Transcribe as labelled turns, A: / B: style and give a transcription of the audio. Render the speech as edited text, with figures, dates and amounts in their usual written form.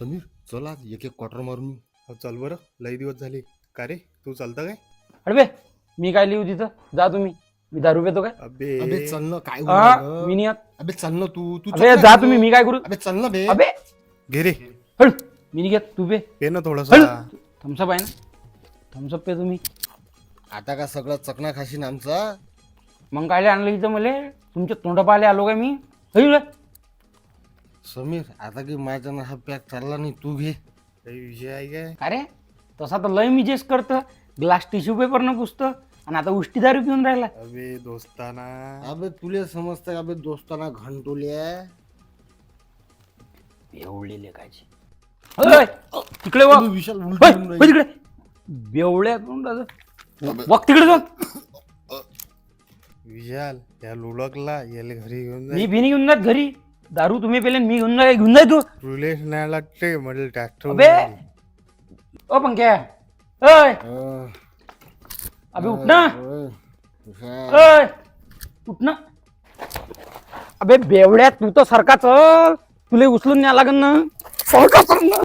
A: समीर चल आज एक एक क्वार्टर मारून येऊ.
B: हो, चल बरं, लई दिवस झाले. का रे, तू चालतं काय?
C: अरे मी काय लिहू तिथं, जा तुम्ही. मी दारू पितो काय?
B: अबे
A: अबे चल ना काय होऊ
C: हा,
A: राहिलं?
C: मी नाही येत.
A: अबे चल ना तू तू
C: अबे
A: चल
C: जा
A: ना
C: तुम्ही,
A: तू.
C: मी काय करू?
A: अबे चल ना बे.
C: अबे
B: घे रे,
C: हळ, मी नाही घेत, तू पे.
B: पे ना थोडस.
C: हळ, थम्सअप आहे ना, थम्सअप पे तुम्ही.
A: आता का सगळं चकना खाशीन आमचा.
C: मग काय आणलं इथं मले? तुमच्या तोंड पाहिले आलो काय मी? हळ.
A: समीर आता की माझ्या हा पॅक चालला नाही, तू घे.
B: काही विषय आहे काय?
C: अरे तसा तर लय मी जेस करतं, ग्लास टिश्यू पेपर न पुसतं आणि आता उष्टी दारू पिऊन राहिला.
B: अबे दोस्ताना,
A: अबे तुले समजतं का अबे दोस्ताना घंटोल्या.
C: बेवळेले कायचे. अय, तिकडे वाग.
A: अबे विशाल उलटी
C: होय,
A: होऊन
C: होय
A: राहिली.
C: तिकडे. बेवळ्या तोंडाचं. वाग तिकडे जाऊन.
B: विशाल या लुडकला याले घरी घेऊन
C: मी
B: जाय.
C: भिनी घेऊन जात घरी. दारू तुम्ही पेले, मी घेऊन जाय तू.
B: रुलेश नाही लागते म्हणजे ट्रॅक्टर.
C: अबे ओ पंख्या. अय अबे उठ ना.
A: विशाल.
C: अय उठ ना. अबे बेवड्या, तू तर सरका चल, तुला उचलून न्या लागन ना. सरका चल ना.